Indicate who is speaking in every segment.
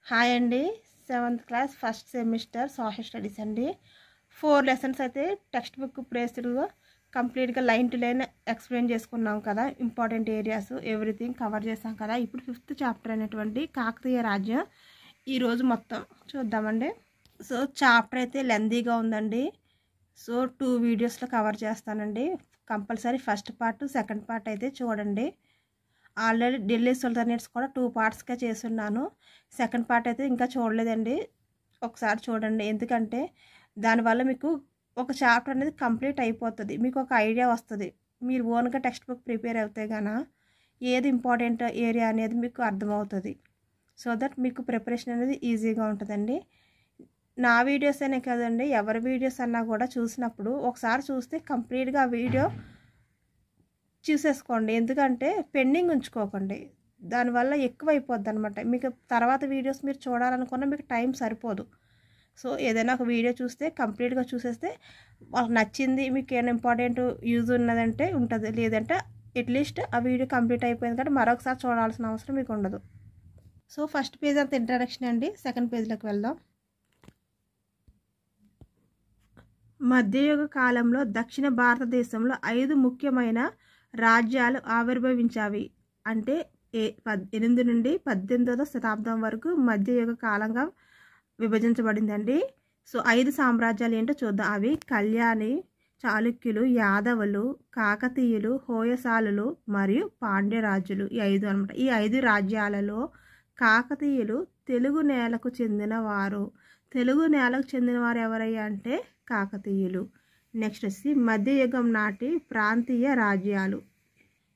Speaker 1: Hi అండి. 7th class first semester social studies అండి. 4 lessons అయితే టెక్స్ట్ బుక్ ప్లేస్డ్గా కంప్లీట్గా లైన్ టు లైన్ ఎక్స్ప్లెయిన్ చేసుకున్నాం కదా. ఇంపార్టెంట్ ఏరియాస్ ఎవ్రీథింగ్ కవర్ చేసాం కదా. ఇప్పుడు 5th చాప్టర్ అనేటువంటి కాకతీయ రాజ్యం ఈరోజు మొత్తం చూద్దామండి. సో చాప్టర్ అయితే లెందీగా ఉందండి. సో 2 వీడియోస్లో కవర్ చేస్తానండి. Compulsory first part second part అయితే చూడండి. ఆల్రెడీ ఢిల్లీ సుల్తానేట్స్ కూడా 2 పార్ట్స్గా చేస్తున్నాను. సెకండ్ పార్ట్ అయితే ఇంకా చూడలేదండి. ఒకసారి చూడండి, ఎందుకంటే దానివల్ల మీకు ఒక చాప్టర్ అనేది కంప్లీట్ అయిపోతుంది. మీకు ఒక ఐడియా వస్తుంది. మీరు ఓన్గా టెక్స్ట్ బుక్ ప్రిపేర్ అవుతే గానా ఏది ఇంపార్టెంట్ ఏరియా అనేది మీకు అర్థమవుతుంది. సో దట్ మీకు ప్రిపరేషన్ అనేది ఈజీగా ఉంటుందండి. నా వీడియోస్ అనే కదండి, ఎవరి వీడియోస్ అన్నా కూడా చూసినప్పుడు ఒకసారి చూస్తే కంప్లీట్గా ఆ వీడియో చూసేసుకోండి. ఎందుకంటే పెండింగ్ ఉంచుకోకండి, దానివల్ల ఎక్కువ అయిపోద్ది అనమాట. మీకు తర్వాత వీడియోస్ మీరు చూడాలనుకున్నా మీకు టైం సరిపోదు. సో ఏదైనా ఒక వీడియో చూస్తే కంప్లీట్గా చూసేస్తే వాళ్ళకి నచ్చింది, మీకు ఏమైనా ఇంపార్టెంట్ యూజ్ ఉన్నదంటే ఉంటుంది, లేదంటే అట్లీస్ట్ ఆ వీడియో కంప్లీట్ అయిపోయింది కాబట్టి మరొకసారి చూడాల్సిన అవసరం మీకు ఉండదు. సో ఫస్ట్ పేజ్ అంత ఇంట్రడక్షన్ అండి. సెకండ్ పేజ్లోకి వెళ్దాం. మధ్యయుగ కాలంలో దక్షిణ భారతదేశంలో 5 ముఖ్యమైన రాజ్యాలు ఆవిర్భవించాయి. అంటే 8 నుండి 18వ శతాబ్దం వరకు మధ్యయుగ కాలంగా విభజించబడిందండి. సో 5 సామ్రాజ్యాలు ఏంటో చూద్దాం. అవి కళ్యాణి, చాళుక్యులు, యాదవులు, కాకతీయులు, హోయసాలులు మరియు పాండ్యరాజులు. ఈ 5 అనమాట. ఈ 5 రాజ్యాలలో కాకతీయులు తెలుగు నేలకు చెందినవారు. తెలుగు నేలకు చెందినవారు ఎవరయ్యా అంటే కాకతీయులు. నెక్స్ట్ వచ్చి మధ్యయుగం నాటి ప్రాంతీయ రాజ్యాలు.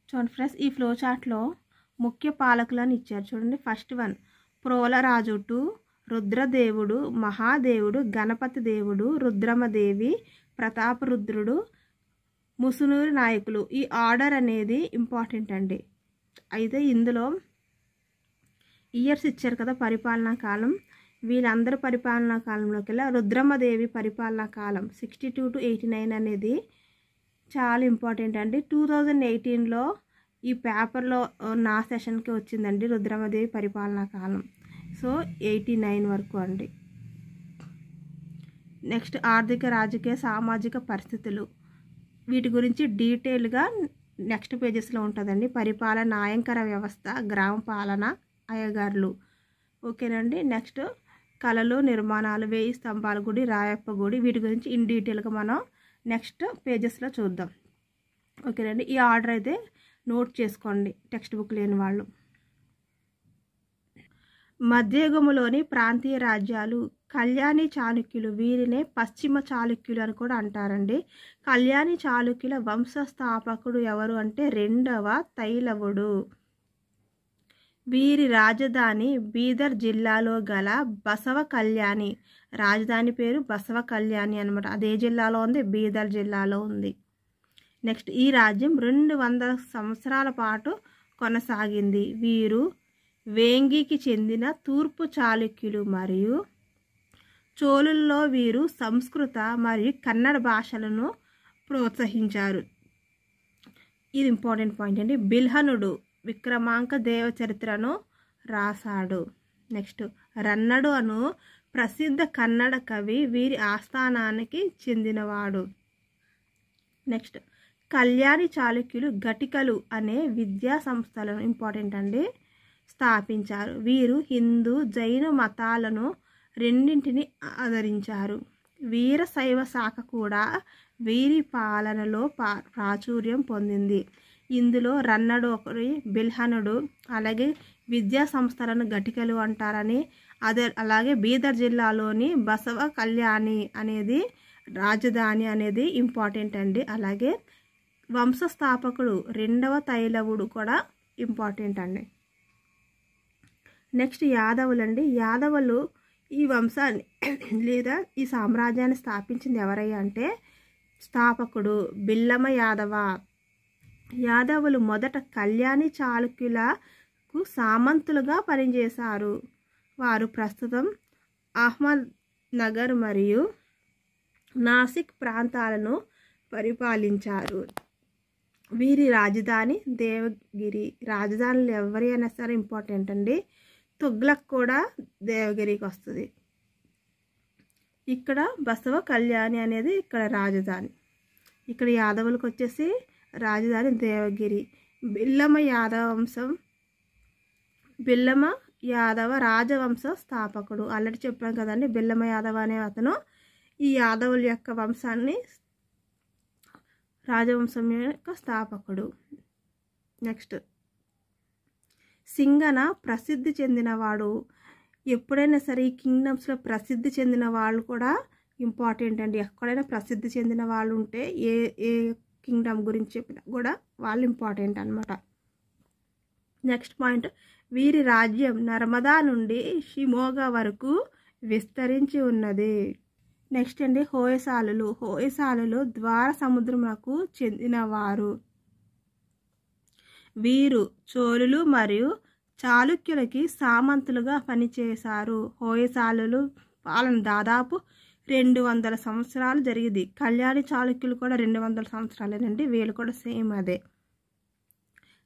Speaker 1: చూడండి ఫ్రెండ్స్, ఈ ఫ్లో చార్ట్లో ముఖ్య పాలకులను ఇచ్చారు. చూడండి, ఫస్ట్ వన్ ప్రోలరాజు 2, రుద్రదేవుడు, మహాదేవుడు, గణపతి దేవుడు, రుద్రమదేవి, ప్రతాపరుద్రుడు, ముసునూరి నాయకులు. ఈ ఆర్డర్ అనేది ఇంపార్టెంట్ అండి. అయితే ఇందులో ఇయర్స్ ఇచ్చారు కదా, పరిపాలనా కాలం. వీళ్ళందరూ పరిపాలనా కాలంలోకి వెళ్ళి రుద్రమదేవి పరిపాలనా కాలం 62 to 89 అనేది చాలా ఇంపార్టెంట్ అండి. 2018లో ఈ పేపర్లో నా సెషన్కి వచ్చిందండి రుద్రమదేవి పరిపాలనా కాలం. సో 89 వరకు అండి. నెక్స్ట్ ఆర్థిక, రాజకీయ, సామాజిక పరిస్థితులు. వీటి గురించి డీటెయిల్గా నెక్స్ట్ పేజెస్లో ఉంటుందండి. పరిపాలన, న్యాయంకర వ్యవస్థ, గ్రామ పాలన, అయ్యగారులు. ఓకేనండి. నెక్స్ట్ కళలు, నిర్మాణాలు, 1000 స్తంభాల గుడి, రాయప్ప గుడి. వీటి గురించి ఇన్ డీటెయిల్గా మనం నెక్స్ట్ పేజెస్లో చూద్దాం. ఓకేనండి. ఈ ఆర్డర్ అయితే నోట్ చేసుకోండి టెక్స్ట్ బుక్ లేని వాళ్ళు. మధ్యయుగములోని ప్రాంతీయ రాజ్యాలు. కళ్యాణి చాళుక్యులు, వీరినే పశ్చిమ చాళుక్యులు అని కూడా అంటారండి. కళ్యాణి చాళుక్యుల వంశస్థాపకుడు ఎవరు అంటే 2వ తైలవుడు. వీరి రాజధాని బీదర్ జిల్లాలో గల బసవ కళ్యాణి. రాజధాని పేరు బసవ కళ్యాణి అనమాట. అదే జిల్లాలో ఉంది, బీదర్ జిల్లాలో ఉంది. నెక్స్ట్ ఈ రాజ్యం 200 సంవత్సరాల పాటు కొనసాగింది. వీరు వేంగికి చెందిన తూర్పు చాళుక్యులు మరియు చోళుల్లో వీరు సంస్కృత మరియు కన్నడ భాషలను ప్రోత్సహించారు. ఇది ఇంపార్టెంట్ పాయింట్ అండి. బిల్హనుడు విక్రమాంక దేవ చరిత్రను రాశాడు. నెక్స్ట్ రన్నడు అను ప్రసిద్ధ కన్నడ కవి వీరి ఆస్థానానికి చెందినవాడు. నెక్స్ట్ కళ్యాణి చాళుక్యులు ఘటికలు అనే విద్యా సంస్థలను ఇంపార్టెంట్ అండి స్థాపించారు. వీరు హిందూ, జైన మతాలను రెండింటిని ఆదరించారు. వీర శైవ శాఖ కూడా వీరి పాలనలో ప్రాచుర్యం పొందింది. ఇందులో రన్నడు ఒకరి, బిల్హనుడు, అలాగే విద్యా సంస్థలను ఘటికలు అంటారని, అలాగే బీదర్ జిల్లాలోని బసవ కళ్యాణి అనేది రాజధాని అనేది ఇంపార్టెంట్ అండి. అలాగే వంశస్థాపకుడు 2వ తైలవుడు కూడా ఇంపార్టెంట్ అండి. నెక్స్ట్ యాదవులు అండి. యాదవులు ఈ వంశాన్ని లేదా ఈ సామ్రాజ్యాన్ని స్థాపించింది ఎవరయ్యా అంటే స్థాపకుడు బిల్లమ యాదవ. యాదవులు మొదట కళ్యాణి చాళుక్యులకు సామంతులుగా పనిచేశారు. వారు ప్రస్తుతం అహ్మద్ నగర్ మరియు నాసిక్ ప్రాంతాలను పరిపాలించారు. వీరి రాజధాని దేవగిరి. రాజధానులు ఎవరి అయినా సరే ఇంపార్టెంట్ అండి. తుగ్లక్ కూడా దేవగిరికి వస్తుంది. ఇక్కడ బసవ కళ్యాణి అనేది ఇక్కడ రాజధాని. ఇక్కడ యాదవులకు వచ్చేసి రాజధాని దేవగిరి. బిల్లమ యాదవ రాజవంశ స్థాపకుడు. ఆల్రెడీ చెప్పాం కదండి, బిల్లమ యాదవ అనే అతను ఈ యాదవుల యొక్క వంశాన్ని రాజవంశం యొక్క స్థాపకుడు. నెక్స్ట్ సింగన ప్రసిద్ధి చెందినవాడు. ఎప్పుడైనా సరే ఈ కింగ్డమ్స్లో ప్రసిద్ధి చెందిన వాళ్ళు కూడా ఇంపార్టెంట్ అండి. ఎక్కడైనా ప్రసిద్ధి చెందిన వాళ్ళు ఉంటే ఏ కింగ్డమ్ గురించి చెప్పినా కూడా వాళ్ళు ఇంపార్టెంట్ అనమాట. నెక్స్ట్ పాయింట్, వీరి రాజ్యం నర్మదా నుండి షిమోగా వరకు విస్తరించి ఉన్నది. నెక్స్ట్ అండి హోయసాలులు ద్వార సముద్రమునకు చెందినవారు. వీరు చోళులు మరియు చాళుక్యులకి సామంతులుగా పనిచేశారు. హోయసాలులు పాలన దాదాపు 200 సంవత్సరాలు జరిగింది. కళ్యాణి చాళుక్యులు కూడా 200 సంవత్సరాలేనండి, వీళ్ళు కూడా సేమ్ అదే.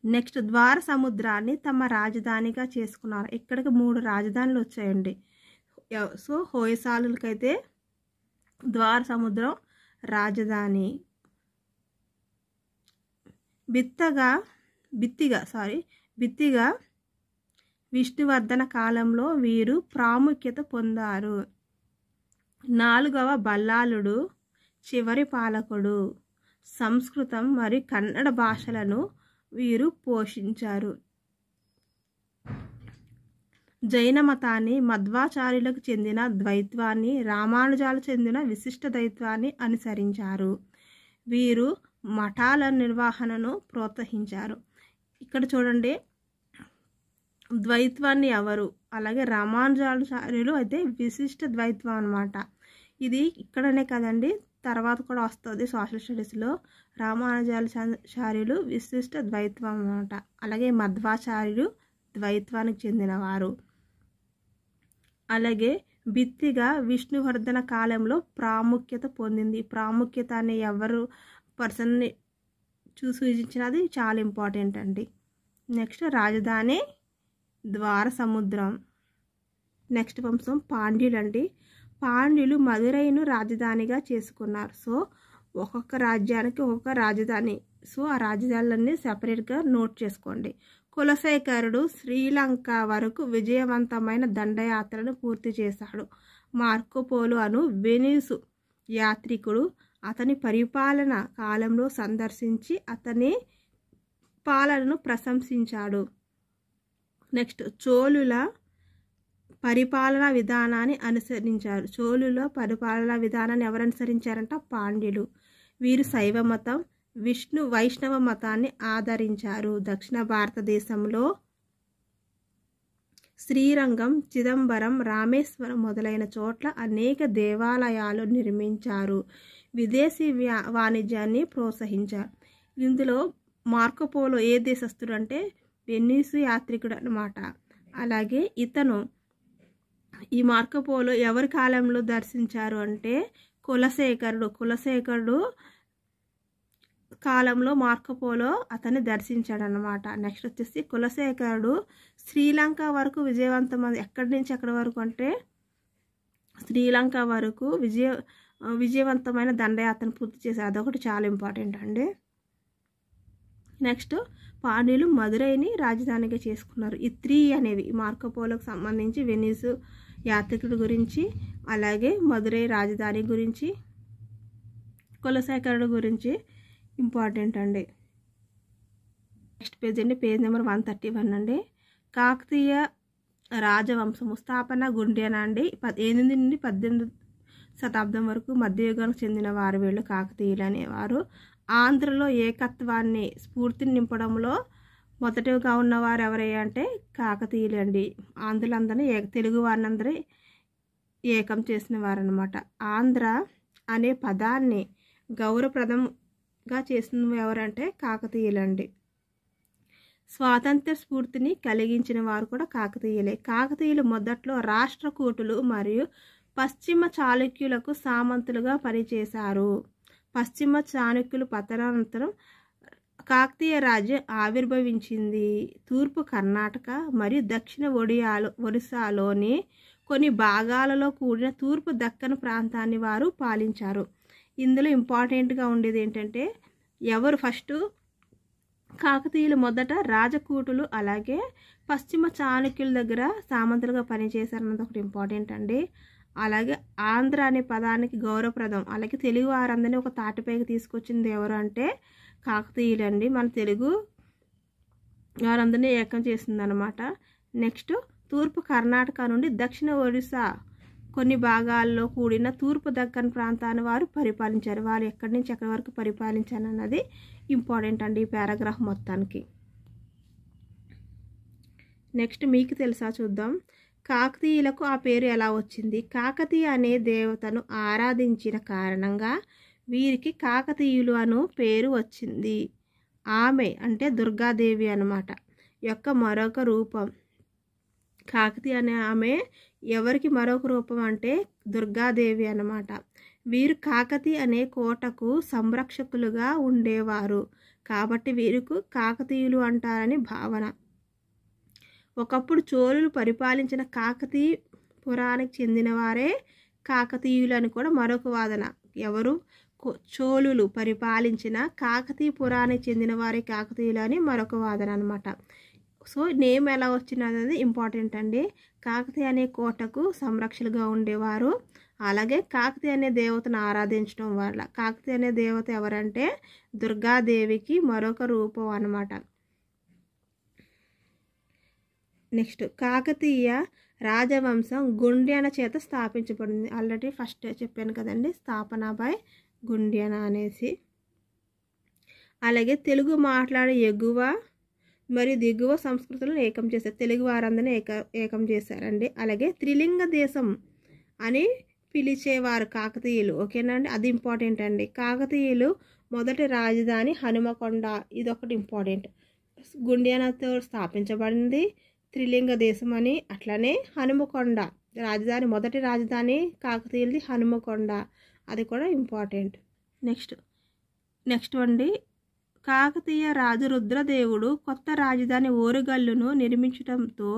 Speaker 1: నెక్స్ట్ ద్వార సముద్రాన్ని తమ రాజధానిగా చేసుకున్నారు. ఇక్కడికి 3 రాజధానులు వచ్చాయండి. సో హోయసాలులకైతే ద్వార సముద్రం రాజధాని. బిత్తిగా విష్ణువర్ధన కాలంలో వీరు ప్రాముఖ్యత పొందారు. 4వ బల్లాళుడు చివరి పాలకుడు. సంస్కృతం మరియు కన్నడ భాషలను వీరు పోషించారు. జైన మతాన్ని, మధ్వాచార్యులకు చెందిన ద్వైత్వాన్ని, రామానుజాలకు చెందిన విశిష్ట ద్వైత్వాన్ని అనుసరించారు. వీరు మఠాల నిర్వహణను ప్రోత్సహించారు. ఇక్కడ చూడండి, ద్వైత్వాన్ని ఎవరు, అలాగే రామానుజాచార్యులు అయితే విశిష్ట ద్వైత్వం అన్నమాట. ఇది ఇక్కడనే కదండి, తర్వాత కూడా వస్తుంది సోషల్ స్టడీస్లో. రామానుజాచార్యులు విశిష్ట ద్వైత్వం అన్నమాట. అలాగే మధ్వాచార్యులు ద్వైత్వానికి చెందినవారు. అలాగే బిత్తిగా విష్ణువర్ధన కాలంలో ప్రాముఖ్యత పొందింది. ప్రాముఖ్యత అనే ఎవరు పర్సన్ని సూచించినది చాలా ఇంపార్టెంట్ అండి. నెక్స్ట్ రాజధాని ద్వార సముద్రం. నెక్స్ట్ వంశం పాండ్యులు అండి. పాండ్యులు మదురైను రాజధానిగా చేసుకున్నారు. సో ఒక్కొక్క రాజ్యానికి ఒక్కొక్క రాజధాని. సో ఆ రాజధానులన్నీ సెపరేట్గా నోట్ చేసుకోండి. కులశేఖరుడు శ్రీలంక వరకు విజయవంతమైన దండయాత్రను పూర్తి చేశాడు. మార్కోపోలో అను వెనీసు యాత్రికుడు అతని పరిపాలన కాలంలో సందర్శించి అతని పాలనను ప్రశంసించాడు. నెక్స్ట్ చోళుల పరిపాలనా విధానాన్ని అనుసరించారు. చోళుల పరిపాలనా విధానాన్ని ఎవరు అనుసరించారంట? పాండ్యులు. వీరు శైవ మతం, వైష్ణవ మతాన్ని ఆదరించారు. దక్షిణ భారతదేశంలో శ్రీరంగం, చిదంబరం, రామేశ్వరం మొదలైన చోట్ల అనేక దేవాలయాలు నిర్మించారు. విదేశీ వాణిజ్యాన్ని ప్రోత్సహించారు. ఇందులో మార్కోపోలో ఏ దేశస్థుడు అంటే వెనీసు యాత్రికుడు అన్నమాట. అలాగే ఈ మార్కోపోలో ఎవరి కాలంలో దర్శించారు అంటే కులశేఖరుడు కాలంలో మార్కోపోలో అతన్ని దర్శించాడు అన్నమాట. నెక్స్ట్ వచ్చేసి కులశేఖరుడు శ్రీలంక వరకు విజయవంతమైన, ఎక్కడి నుంచి ఎక్కడి వరకు అంటే శ్రీలంక వరకు విజయవంతమైన దండయాత్రను పూర్తి చేశారు. అదొకటి చాలా ఇంపార్టెంట్ అండి. నెక్స్ట్ పాండ్యులు మదురైని రాజధానిగా చేసుకున్నారు. ఈ 3 అనేవి మార్కోపోలోకి సంబంధించి వెనీసు యాత్రికుడి గురించి, అలాగే మదురై రాజధాని గురించి, కులశేఖరుడు గురించి ఇంపార్టెంట్ అండి. నెక్స్ట్ పేజ్ అండి, పేజ్ నెంబర్ 131 అండి. కాకతీయ రాజవంశము స్థాపన గుండెన అండి. 8 నుండి 18 శతాబ్దం వరకు మధ్యయుగానికి చెందిన వారు వీళ్ళు కాకతీయులు అనేవారు. ఆంధ్రలో ఏకత్వాన్ని స్ఫూర్తిని నింపడంలో మొదటిగా ఉన్నవారు ఎవరయ్యా అంటే కాకతీయులు అండి. ఆంధ్రులందరినీ తెలుగు వారినందరూ ఏకం చేసిన వారు అనమాట. ఆంధ్ర అనే పదాన్ని గౌరవప్రదంగా చేసిన ఎవరంటే కాకతీయులండి. స్వాతంత్ర స్ఫూర్తిని కలిగించిన వారు కూడా కాకతీయులే. కాకతీయులు మొదట్లో రాష్ట్రకూటులు మరియు పశ్చిమ చాళుక్యులకు సామంతులుగా పనిచేశారు. పశ్చిమ చాళుక్యులు పతనానంతరం కాకతీయ రాజ్యం ఆవిర్భవించింది తూర్పు కర్ణాటక మరియు దక్షిణ ఒడిశాలోని కొన్ని భాగాలలో కూడిన తూర్పు దక్కన్ ప్రాంతాన్ని వారు పాలించారు. ఇందులో ఇంపార్టెంట్గా ఉండేది ఏంటంటే ఎవరు ఫస్ట్ కాకతీయులు మొదట రాజకూటులు అలాగే పశ్చిమ చాళుక్యుల దగ్గర సామంతులుగా పనిచేశారన్నది ఒకటి ఇంపార్టెంట్ అండి. అలాగే ఆంధ్ర అనే పదానికి గౌరవప్రదం, అలాగే తెలుగు వారందరినీ ఒక తాటిపైకి తీసుకొచ్చింది ఎవరు అంటే కాకతీయులు అండి. మన తెలుగు వారందరినీ ఏకం చేసింది అనమాట. నెక్స్ట్ తూర్పు కర్ణాటక నుండి దక్షిణ ఒడిశా కొన్ని భాగాల్లో కూడిన తూర్పు దక్కన్ ప్రాంతాన్ని వారు పరిపాలించారు. వారు ఎక్కడి నుంచి ఎక్కడి వరకు పరిపాలించారు అన్నది ఇంపార్టెంట్ అండి ఈ పారాగ్రాఫ్ మొత్తానికి. నెక్స్ట్ మీకు తెలుసా చూద్దాం. కాకతీయులకు ఆ పేరు ఎలా వచ్చింది? కాకతీయ అనే దేవతను ఆరాధించిన కారణంగా వీరికి కాకతీయులు అను పేరు వచ్చింది. ఆమె అంటే దుర్గాదేవి అన్నమాట యొక్క మరొక రూపం. కాకతీయ అనే ఆమె ఎవరికి మరొక రూపం అంటే దుర్గాదేవి అన్నమాట. వీరు కాకతీయ అనే కోటకు సంరక్షకులుగా ఉండేవారు కాబట్టి వీరికి కాకతీయులు అంటారని భావన. ఒకప్పుడు చోళులు పరిపాలించిన కాకతీయ పురానికి చెందిన వారే కాకతీయులు అని కూడా మరొక వాదన. ఎవరు? చోళులు పరిపాలించిన కాకతీయ పురానికి చెందిన వారే కాకతీయులు అని మరొక వాదన అనమాట. సో నేమ్ ఎలా వచ్చినది ఇంపార్టెంట్ అండి. కాకతీయ అనే కోటకు సంరక్షకులుగా ఉండేవారు. అలాగే కాకతీయ అనే దేవతను ఆరాధించడం వల్ల, కాకతీయ అనే దేవత ఎవరంటే దుర్గాదేవికి మరొక రూపం అన్నమాట. నెక్స్ట్ కాకతీయ రాజవంశం గుండ్యాన చేత స్థాపించబడింది. ఆల్రెడీ ఫస్ట్ చెప్పాను కదండి, స్థాపన బై గుండ్యాన అనేసి. అలాగే తెలుగు మాట్లాడే ఎగువ మరియు దిగువ సంస్కృతులను ఏకం చేశారు. తెలుగు వారందరినీ ఏకం చేశారండి. అలాగే త్రిలింగ దేశం అని పిలిచేవారు కాకతీయులు. ఓకేనా అండి, అది ఇంపార్టెంట్ అండి. కాకతీయులు మొదటి రాజధాని హనుమకొండ, ఇదొకటి ఇంపార్టెంట్. గుండ్యానతో స్థాపించబడింది త్రిలింగ దేశం అని. అట్లనే హనుమకొండ రాజధాని, మొదటి రాజధాని కాకతీయులది హనుమకొండ, అది కూడా ఇంపార్టెంట్. నెక్స్ట్ అండి, కాకతీయ రాజు రుద్రదేవుడు కొత్త రాజధాని ఓరుగల్లును నిర్మించడంతో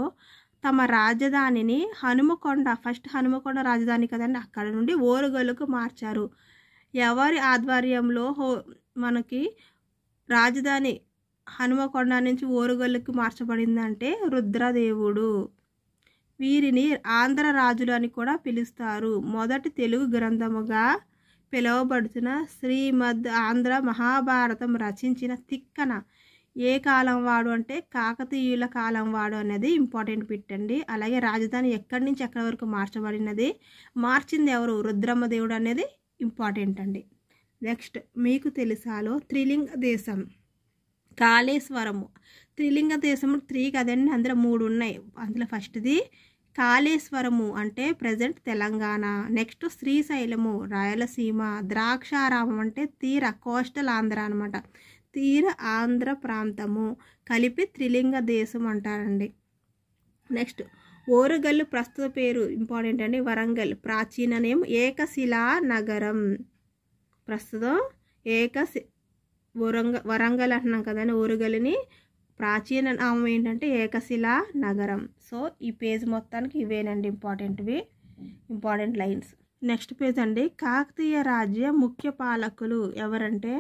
Speaker 1: తమ రాజధానిని హనుమకొండ, ఫస్ట్ హనుమకొండ రాజధాని కదండి, అక్కడ నుండి ఓరుగల్లుకు మార్చారు. ఎవరి ఆధ్వర్యంలో మనకి రాజధాని హనుమకొండ నుంచి ఓరుగల్లుకు మార్చబడిందంటే రుద్రదేవుడు. వీరిని ఆంధ్ర రాజులు అని కూడా పిలుస్తారు. మొదటి తెలుగు గ్రంథముగా పిలువబడుతున్న శ్రీమద్ ఆంధ్ర మహాభారతం రచించిన తిక్కన ఏ కాలం వాడు అంటే కాకతీయుల కాలం వాడు అనేది ఇంపార్టెంట్ పెట్టండి. అలాగే రాజధాని ఎక్కడి నుంచి ఎక్కడి వరకు మార్చబడినది, మార్చింది ఎవరు? రుద్రమ్మదేవుడు అనేది ఇంపార్టెంట్ అండి. నెక్స్ట్ మీకు తెలుసాలో త్రిలింగ దేశం కాళేశ్వరము. త్రిలింగ దేశము 3 కదండి, అందులో 3 ఉన్నాయి. అందులో ఫస్ట్ది కాళేశ్వరము అంటే ప్రజెంట్ తెలంగాణ. నెక్స్ట్ శ్రీశైలము రాయలసీమ. ద్రాక్షారామం అంటే తీర కోస్టల్ ఆంధ్ర అనమాట, తీర ఆంధ్ర ప్రాంతము కలిపి త్రిలింగ దేశం అంటారండి. నెక్స్ట్ ఓరుగల్లు ప్రస్తుత పేరు ఇంపార్టెంట్ అండి, వరంగల్. ప్రాచీన నేమ్ ఏకశిలా నగరం. ప్రస్తుతం వరంగల్ అంటున్నాం కదండి ఓరుగల్లుని. ప్రాచీన నామం ఏంటంటే ఏకశిలా నగరం. సో ఈ పేజ్ మొత్తానికి ఇవేనండి ఇంపార్టెంట్ లైన్స్. నెక్స్ట్ పేజ్ అండి, కాకతీయ రాజ్య ముఖ్య పాలకులు ఎవరంటే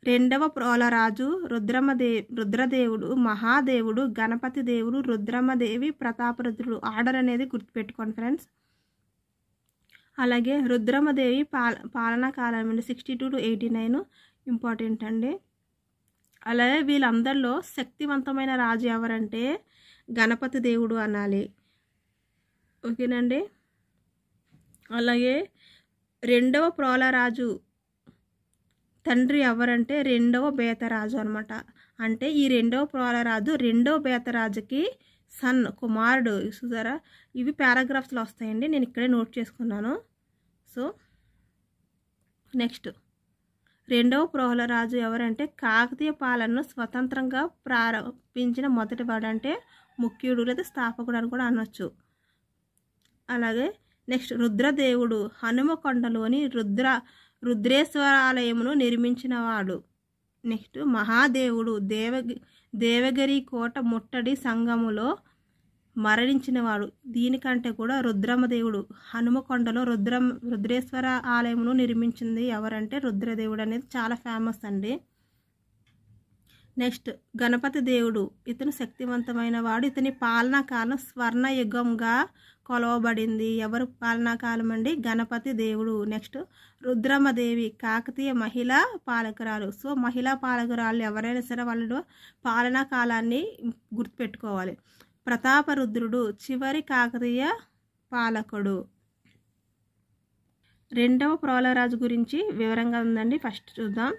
Speaker 1: రెండవ ప్రోలరాజు రుద్రదేవుడు, మహాదేవుడు, గణపతి దేవుడు, రుద్రమ్మదేవి, ప్రతాపరుద్రుడు. ఆర్డర్ అనేది గుర్తుపెట్టుకోండి ఫ్రెండ్స్. అలాగే రుద్రమ్మదేవి పాలనా కాలం 62 to 89 ఇంపార్టెంట్ అండి. అలాగే వీళ్ళందరిలో శక్తివంతమైన రాజు ఎవరంటే గణపతి దేవుడు అనాలి. ఓకేనండి. అలాగే రెండవ ప్రోలరాజు తండ్రి ఎవరంటే రెండవ బేతరాజు అనమాట. అంటే ఈ రెండవ ప్రోలరాజు రెండవ బేతరాజుకి కుమారుడు. చూసారా, ఇవి పారాగ్రాఫ్స్లో వస్తాయండి, నేను ఇక్కడే నోట్ చేసుకున్నాను. సో నెక్స్ట్ రెండవ ప్రోలరాజు ఎవరంటే కాకతీయ పాలనను స్వతంత్రంగా ప్రారంభించిన మొదటి వాడు అంటే ముఖ్యుడు లేదా స్థాపకుడు అని కూడా అనొచ్చు. అలాగే నెక్స్ట్ రుద్రదేవుడు హనుమకొండలోని రుద్రేశ్వరాలయమును నిర్మించినవాడు. నెక్స్ట్ మహాదేవుడు దేవగిరి కోట ముట్టడి సంఘములో మరణించినవాడు. దీనికంటే కూడా రుద్రమదేవుడు హనుమకొండలో రుద్రేశ్వర ఆలయమును నిర్మించింది ఎవరంటే రుద్రదేవుడు అనేది చాలా ఫేమస్ అండి. నెక్స్ట్ గణపతి దేవుడు, ఇతను శక్తివంతమైన వాడు. ఇతని పాలనా కాలం స్వర్ణయుగంగా కొలవబడింది. ఎవరు పాలనా కాలం అండి? గణపతి దేవుడు. నెక్స్ట్ రుద్రమదేవి కాకతీయ మహిళా పాలకురాలు. సో మహిళా పాలకురాలు ఎవరైనా సరే వాళ్ళ పాలనా కాలాన్ని గుర్తుపెట్టుకోవాలి. ప్రతాపరుద్రుడు చివరి కాకతీయ పాలకుడు. రెండవ ప్రోలరాజు గురించి వివరంగా ఉందండి. ఫస్ట్ చూద్దాం.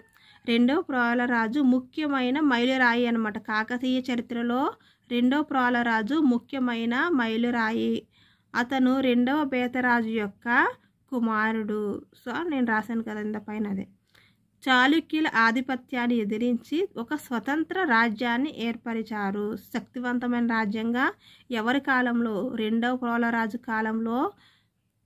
Speaker 1: రెండవ ప్రోలరాజు ముఖ్యమైన మైలురాయి అన్నమాట. కాకతీయ చరిత్రలో రెండవ ప్రోలరాజు ముఖ్యమైన మైలురాయి. అతను రెండవ బేతరాజు యొక్క కుమారుడు. సో నేను రాశాను కదా ఇంత పైన అదే. చాళుక్యుల ఆధిపత్యాన్ని ఎదిరించి ఒక స్వతంత్ర రాజ్యాన్ని ఏర్పరిచారు. శక్తివంతమైన రాజ్యంగా ఎవరి కాలంలో? రెండవ ప్రోలరాజు కాలంలో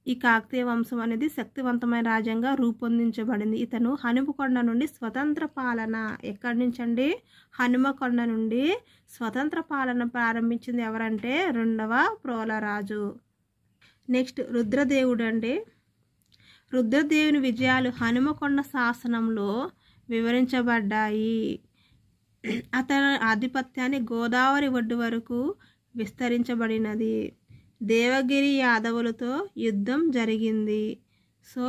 Speaker 1: ఈ కాకతీయ వంశం అనేది శక్తివంతమైన రాజ్యంగా రూపొందించబడింది. ఇతను హనుమకొండ నుండి స్వతంత్ర పాలన, ఎక్కడి నుంచి అండి? హనుమకొండ నుండి స్వతంత్ర పాలన ప్రారంభించింది ఎవరంటే రెండవ ప్రోలరాజు. నెక్స్ట్ రుద్రదేవుడు అండి. రుద్రదేవుని విజయాలు హనుమకొండ శాసనంలో వివరించబడ్డాయి. అతని ఆధిపత్యాన్ని గోదావరి ఒడ్డు వరకు విస్తరించబడినది. దేవగిరి యాదవులతో యుద్ధం జరిగింది. సో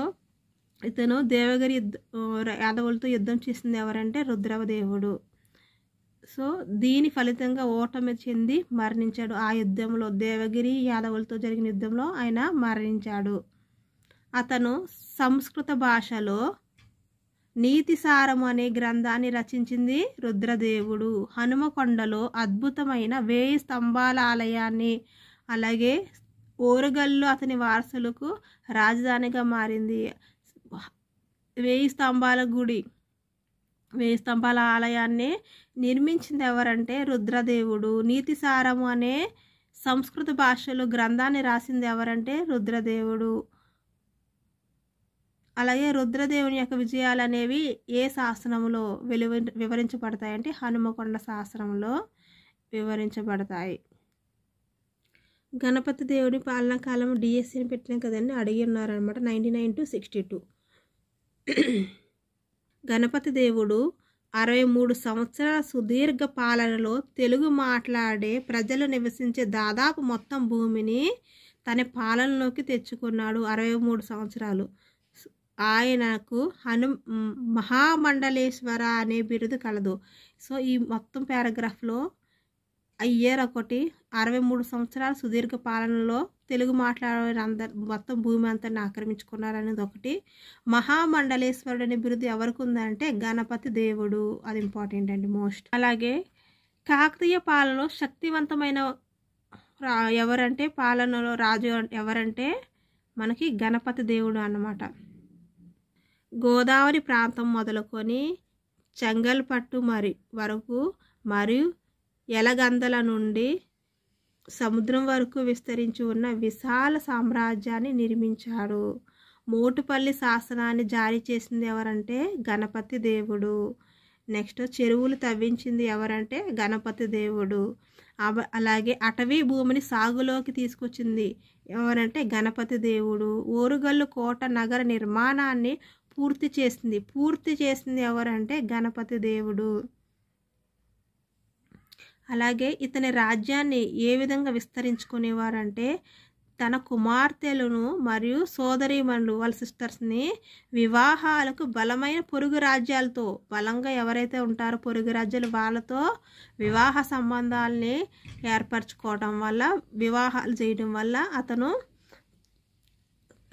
Speaker 1: ఇతను దేవగిరి యాదవులతో యుద్ధం చేసింది ఎవరంటే రుద్రదేవుడు. సో దీని ఫలితంగా ఓటమి చెంది మరణించాడు. ఆ యుద్ధంలో దేవగిరి యాదవులతో జరిగిన యుద్ధంలో ఆయన మరణించాడు. అతను సంస్కృత భాషలో నీతిసారము అనే గ్రంథాన్ని రచించింది రుద్రదేవుడు. హనుమకొండలో అద్భుతమైన 1000 స్తంభాల ఆలయాన్ని, అలాగే ఓరుగల్లు అతని వారసులకు రాజధానిగా మారింది. 1000 స్తంభాల గుడి, 1000 స్తంభాల ఆలయాన్ని నిర్మించింది ఎవరంటే రుద్రదేవుడు. నీతిసారము అనే సంస్కృత భాషలో గ్రంథాన్ని రాసింది ఎవరంటే రుద్రదేవుడు. అలాగే రుద్రదేవుని యొక్క విజయాలు అనేవి ఏ శాసనంలో వివరించబడతాయంటే హనుమకొండ శాసనంలో వివరించబడతాయి. గణపతి దేవుడి పాలనా కాలం డిఎస్సిని పెట్టినాం కదండి, అడిగి ఉన్నారనమాట. 99 to 62. గణపతి దేవుడు 63 సంవత్సరాల సుదీర్ఘ పాలనలో తెలుగు మాట్లాడే ప్రజలు నివసించే దాదాపు మొత్తం భూమిని తన పాలనలోకి తెచ్చుకున్నాడు. 63 సంవత్సరాలు. ఆయనకు మహామండలేశ్వర అనే బిరుదు కలదు. సో ఈ మొత్తం పారాగ్రాఫ్లో ఇయర్ ఒకటి, 63 సంవత్సరాల సుదీర్ఘ పాలనలో తెలుగు మాట్లాడే అందరు మొత్తం భూమి అంతా ఆక్రమించుకున్నారనేది ఒకటి. మహామండలేశ్వరుడు అనే బిరుదు ఎవరికి ఉందంటే గణపతి దేవుడు. అది ఇంపార్టెంట్ అండి మోస్ట్. అలాగే కాకతీయ పాలనలో శక్తివంతమైన ఎవరంటే పాలనలో రాజు ఎవరంటే మనకి గణపతి దేవుడు అన్నమాట. గోదావరి ప్రాంతం మొదలుకొని చెంగల్పట్టు వరకు మరియు ఎలగందల నుండి సముద్రం వరకు విస్తరించి ఉన్న విశాల సామ్రాజ్యాన్ని నిర్మించాడు. మోటుపల్లి శాసనాన్ని జారీ చేసింది ఎవరంటే గణపతి దేవుడు. నెక్స్ట్ చెరువులు తవ్వించింది ఎవరంటే గణపతి దేవుడు. అలాగే అటవీ భూమిని సాగులోకి తీసుకొచ్చింది ఎవరంటే గణపతి దేవుడు. ఓరుగల్లు కోట నగర నిర్మాణాన్ని పూర్తి చేసింది ఎవరంటే గణపతి దేవుడు. అలాగే ఇతని రాజ్యాన్ని ఏ విధంగా విస్తరించుకునేవారంటే తన కుమార్తెలను మరియు సోదరీమణులు వాళ్ళ సిస్టర్స్ని వివాహాలకు బలమైన పొరుగు రాజ్యాలతో, బలంగా ఎవరైతే ఉంటారో పొరుగు రాజ్యాలు వాళ్ళతో వివాహ సంబంధాలని ఏర్పరచుకోవడం వల్ల, వివాహాలు చేయడం వల్ల అతను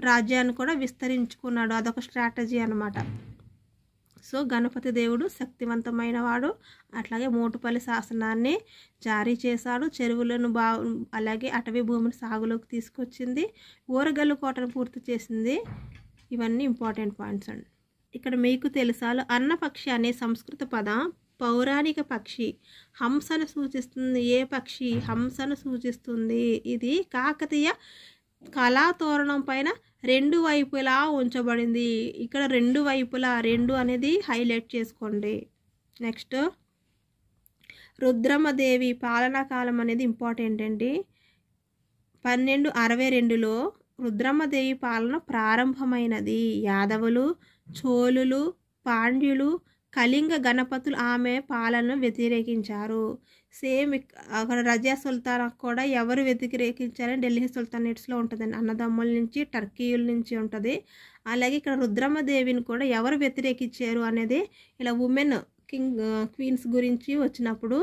Speaker 1: రాజ్యాన్ని కూడా విస్తరించుకున్నాడు. అదొక స్ట్రాటజీ అన్నమాట. సో గణపతి దేవుడు శక్తివంతమైన వాడు. అట్లాగే మోటుపల్లి శాసనాన్ని జారీ చేశాడు. చెరువులను అలాగే అటవీ భూమిని సాగులోకి తీసుకొచ్చింది. ఓరుగల్లు కోటను పూర్తి చేసింది. ఇవన్నీ ఇంపార్టెంట్ పాయింట్స్ అండి. ఇక్కడ మీకు తెలుసాలు అన్నపక్షి అనే సంస్కృత పదం పౌరాణిక పక్షి. హంసను సూచిస్తుంది. ఏ పక్షి? హంసను సూచిస్తుంది. ఇది కాకతీయ కళాతోరణం పైన రెండు వైపులా ఉంచబడింది. ఇక్కడ రెండు వైపులా, రెండు అనేది హైలైట్ చేసుకోండి. నెక్స్ట్ రుద్రమదేవి పాలనా కాలం అనేది ఇంపార్టెంట్ అండి. 1262లో రుద్రమదేవి పాలన ప్రారంభమైనది. యాదవులు, చోళులు, పాండ్యులు, కళింగ గణపతులు ఆమె పాలనను వ్యతిరేకించారు. సేమ్ అక్కడ రజియా సుల్తాన్ కూడా ఎవరు వ్యతిరేకించారని ఢిల్లీ సుల్తానేట్స్లో ఉంటుందండి. అన్నదమ్ముల నుంచి, టర్కీయుల నుంచి ఉంటుంది. అలాగే ఇక్కడ రుద్రమదేవిని కూడా ఎవరు వ్యతిరేకించారు అనేది ఇలా ఉమెన్ క్వీన్స్ గురించి వచ్చినప్పుడు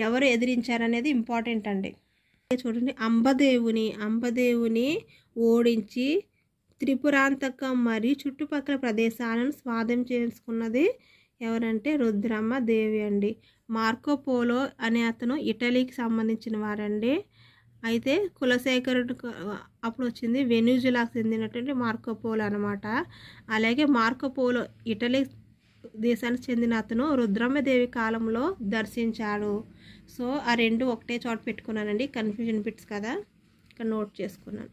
Speaker 1: ఎవరు ఎదిరించారనేది ఇంపార్టెంట్ అండి. చూడండి, అంబదేవుని ఓడించి త్రిపురాంతకం మరియు చుట్టుపక్కల ప్రదేశాలను స్వాధీనం చేసుకున్నది ఎవరంటే రుద్రమదేవి అండి. మార్కోపోలో అనే అతను ఇటలీకి సంబంధించిన వారండి. అయితే కులశేఖరుడు అప్పుడు వచ్చింది వెనిజులాకు చెందినటువంటి మార్కోపోలో అనమాట. అలాగే మార్కోపోలో ఇటలీ దేశానికి చెందిన అతను రుద్రమదేవి కాలంలో దర్శించాడు. సో ఆ రెండు ఒకటే చోట పెట్టుకున్నానండి, కన్ఫ్యూజన్ బిట్స్ కదా, ఇక్కడ నోట్ చేసుకున్నాను.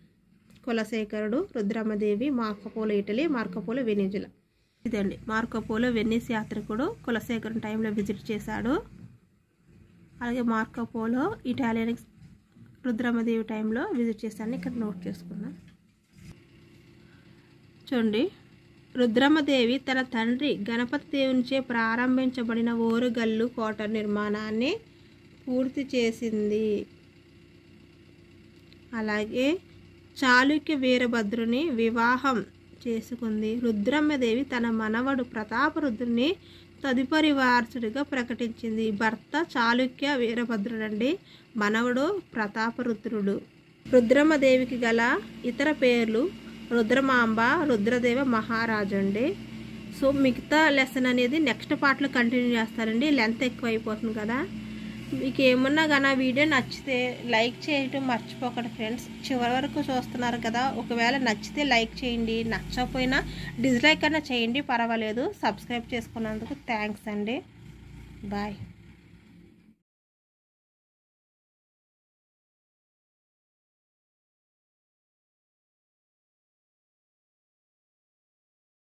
Speaker 1: కులశేఖరుడు, Rudramadevi, Marco Polo Italy, Marco Polo Venezuela. ఇదండి మార్కోపోలో వెన్నీస్ యాత్రికుడు కులశేఖరుని టైంలో విజిట్ చేశాడు. అలాగే మార్కోపోలో ఇటాలియన్ రుద్రమదేవి టైంలో విజిట్ చేశాను, ఇక్కడ నోట్ చేసుకున్నాను. చూడండి, రుద్రమదేవి తన తండ్రి గణపతి దేవునిచే ప్రారంభించబడిన ఓరుగల్లు కోట నిర్మాణాన్ని పూర్తి చేసింది. అలాగే చాళుక్య వీరభద్రుని వివాహం చేసుకుంది. రుద్రమదేవి తన మనవడు ప్రతాపరుద్రుని తదుపరి వారసుడిగా ప్రకటించింది. భర్త చాళుక్య వీరభద్రుడండి, మనవడు ప్రతాపరుద్రుడు. రుద్రమదేవికి గల ఇతర పేర్లు రుద్రమాంబ, రుద్రదేవ మహారాజు అండి. సో మిగతా లెసన్ అనేది నెక్స్ట్ పార్ట్లో కంటిన్యూ చేస్తారండి, లెంత్ ఎక్కువ అయిపోతుంది కదా. మీకు ఏమన్నా కానీ ఆ వీడియో నచ్చితే లైక్ చేయడం మర్చిపోకండి ఫ్రెండ్స్. చివరి వరకు చూస్తున్నారు కదా, ఒకవేళ నచ్చితే లైక్ చేయండి, నచ్చకపోయినా డిస్లైక్ అన్నా చేయండి, పర్వాలేదు. సబ్స్క్రైబ్ చేసుకున్నందుకు థ్యాంక్స్ అండి. బాయ్.